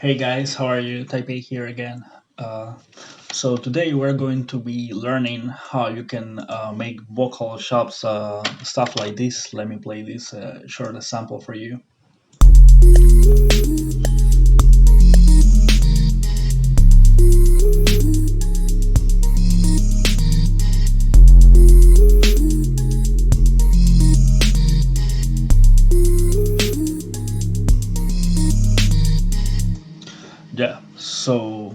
Hey guys, how are you? Taipei here again. Uh, so today we're going to be learning how you can make vocal shops, stuff like this. Let me play this short sample for you. Yeah. So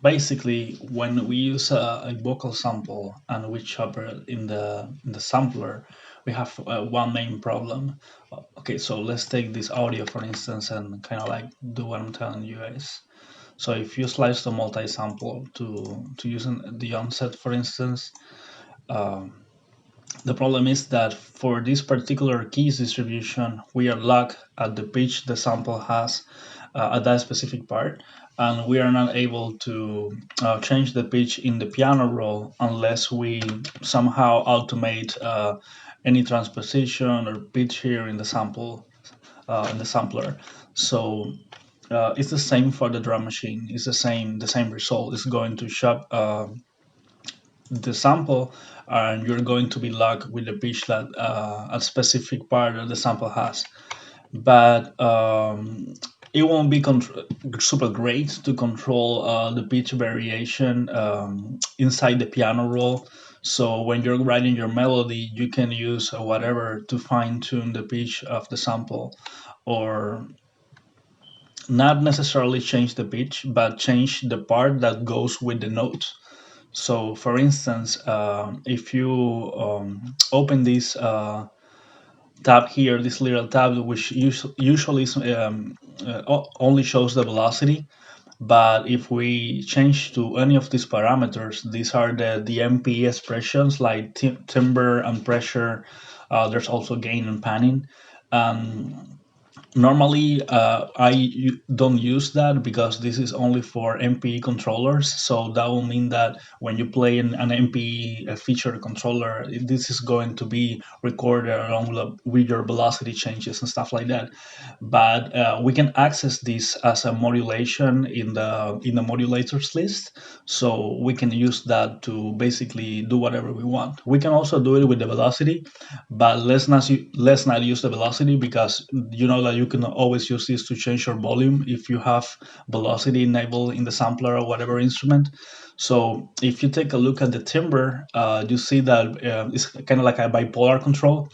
basically, when we use a vocal sample and we chop it in the sampler, we have one main problem. Okay, so let's take this audio for instance and kind of like do what I'm telling you guys. So if you slice the multi-sample to using the onset, for instance, um, the problem is that for this particular keys distribution, we are locked at the pitch the sample has at that specific part, and we are not able to change the pitch in the piano roll unless we somehow automate any transposition or pitch here in the sample in the sampler. So it's the same for the drum machine. It's the same result. It's going to shop the sample, and you're going to be locked with the pitch that a specific part that the sample has. But it won't be super great to control the pitch variation inside the piano roll. So when you're writing your melody, you can use whatever to fine tune the pitch of the sample, or not necessarily change the pitch, but change the part that goes with the note. So, for instance, if you open this tab here, this little tab, which usually only shows the velocity, but if we change to any of these parameters, these are the MP expressions like timbre and pressure. There's also gain and panning. Um, Normally, don't use that because this is only for MPE controllers. So that will mean that when you play an MPE feature controller, this is going to be recorded along with your velocity changes and stuff like that. But we can access this as a modulation in the modulators list. So we can use that to basically do whatever we want. We can also do it with the velocity, but let's not use the velocity because you know that you can always use this to change your volume if you have velocity enabled in the sampler or whatever instrument. So if you take a look at the timbre, you see that it's kind of like a bipolar control.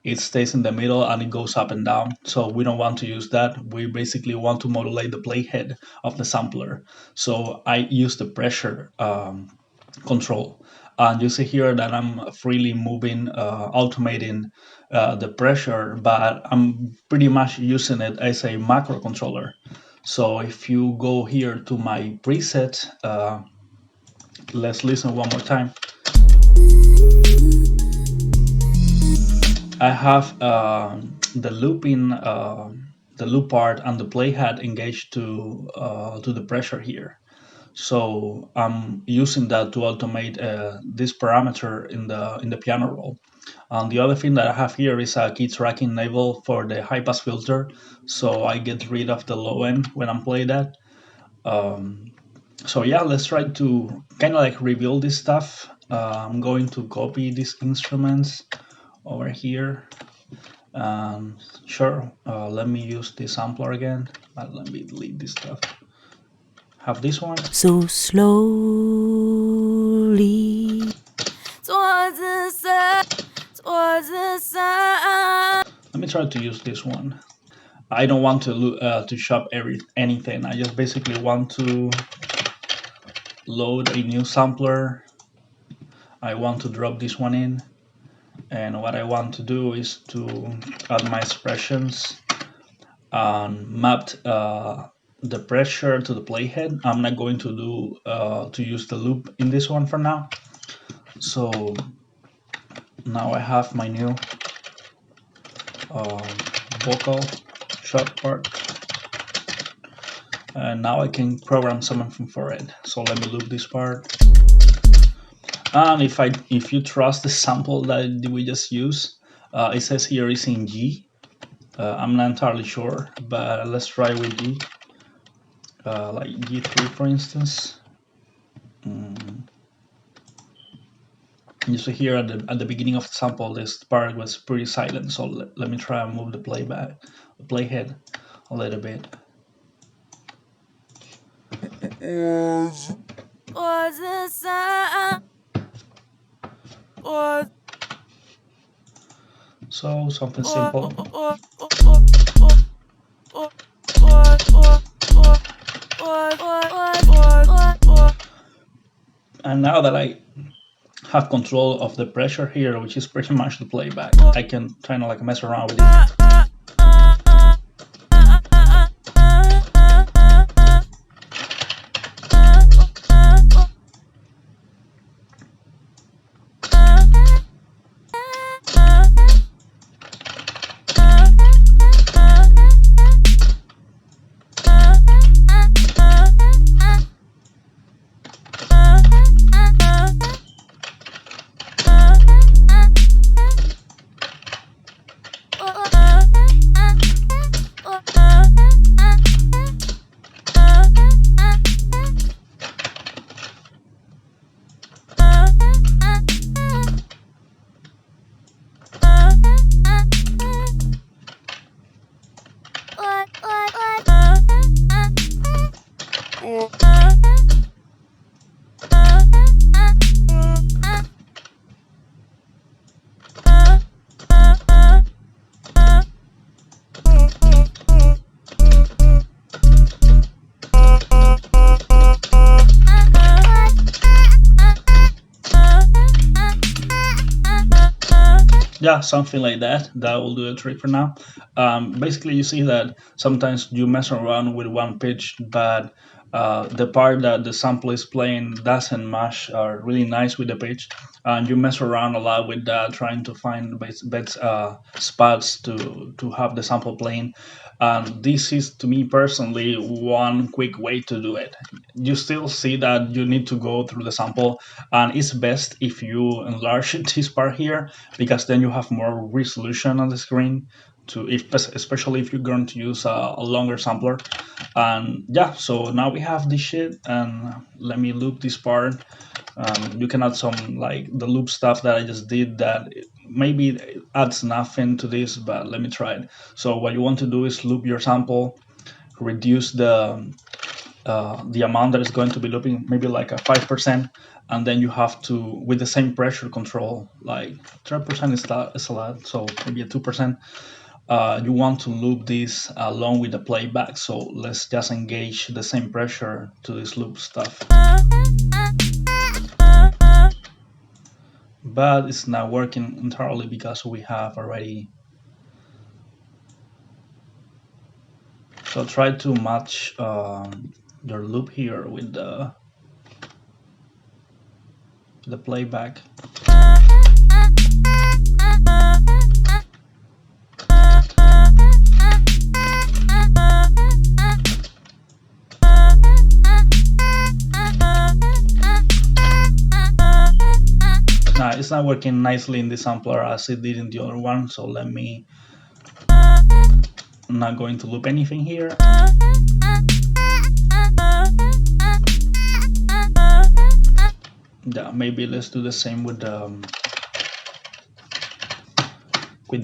It stays in the middle and it goes up and down. So we don't want to use that. We basically want to modulate the playhead of the sampler. So I use the pressure control. And you see here that I'm freely moving, automating the pressure, but I'm pretty much using it as a macro controller. So if you go here to my preset, let's listen one more time. I have the loop part and the playhead engaged to the pressure here. So I'm using that to automate this parameter in the piano roll. And the other thing that I have here is a key tracking enable for the high pass filter, so I get rid of the low end when I'm playing that. Um, so yeah, let's try to kind of like reveal this stuff. I'm going to copy these instruments over here. Sure, let me use the sampler again, but let me delete this stuff. Have this one. So slowly 做紫色，做紫色。Let me try to use this one. I don't want to shop anything. I just basically want to load a new sampler. I want to drop this one in, and what I want to do is to add my expressions and map the pressure to the playhead. I'm not going to use the loop in this one for now. So now I have my new vocal shot part, and now I can program something for it. So let me loop this part. And if you trust the sample that we just used, it says here is in G. I'm not entirely sure, but let's try with G. like G3 for instance. Mm. You see here at the beginning of the sample, this part was pretty silent. So let me try and move the playhead a little bit. Towards the sun. Towards, So something towards, simple. towards, towards, towards, towards, And now that I have control of the pressure here, which is pretty much the playback, I can kind of like mess around with it. Yeah, something like that. That will do the trick for now. Basically, you see that sometimes you mess around with one pitch, but the part that the sample is playing doesn't match really nice with the pitch, and you mess around a lot with that, trying to find best spots to have the sample playing. And this is, to me personally, one quick way to do it. You still see that you need to go through the sample, and it's best if you enlarge this part here because then you have more resolution on the screen to if especially if you're going to use a longer sampler. And yeah, so now we have this shit, and let me loop this part. You can add some like the loop stuff that I just did that maybe it adds nothing to this, but let me try it. So what you want to do is loop your sample, reduce the amount that is going to be looping, maybe like a 5%, and then you have to, with the same pressure control, like 3% is a lot, so maybe a 2%. You want to loop this along with the playback. So let's just engage the same pressure to this loop stuff. But it's not working entirely because we have already. So try to match your loop here with the playback. Now it's not working nicely in the sampler as it did in the other one, so let me. I'm not going to loop anything here. Yeah, maybe let's do the same with the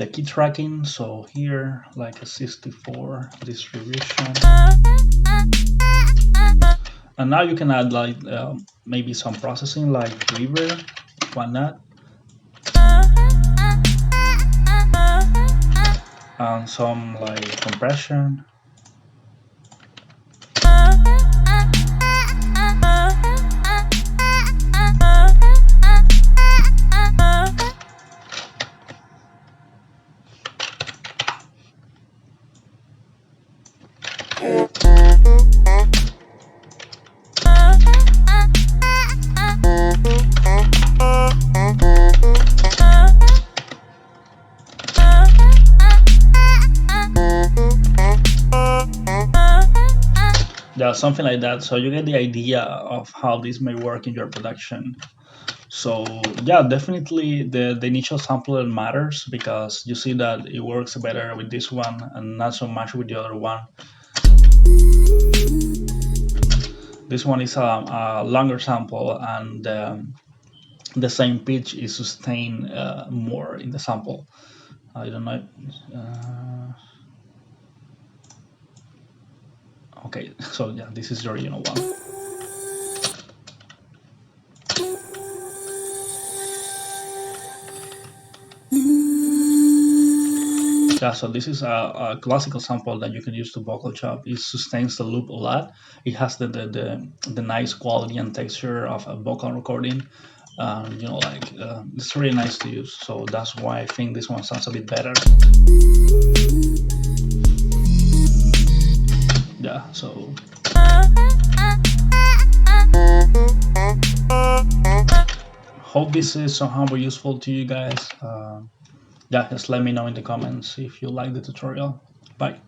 key tracking. So here, like a 64 distribution. And now you can add like maybe some processing like reverb, why not? And some like compression. Yeah, something like that. So you get the idea of how this may work in your production. So yeah, definitely the initial sampler matters because you see that it works better with this one and not so much with the other one. This one is a longer sample, and the same pitch is sustained more in the sample. I don't know. Okay, so yeah, this is the original one. Yeah, so this is a classical sample that you can use to vocal chop. It sustains the loop a lot. It has the nice quality and texture of a vocal recording. Like it's really nice to use. So that's why I think this one sounds a bit better. Yeah, so hope this is somehow useful to you guys. Yeah, just let me know in the comments if you like the tutorial. Bye.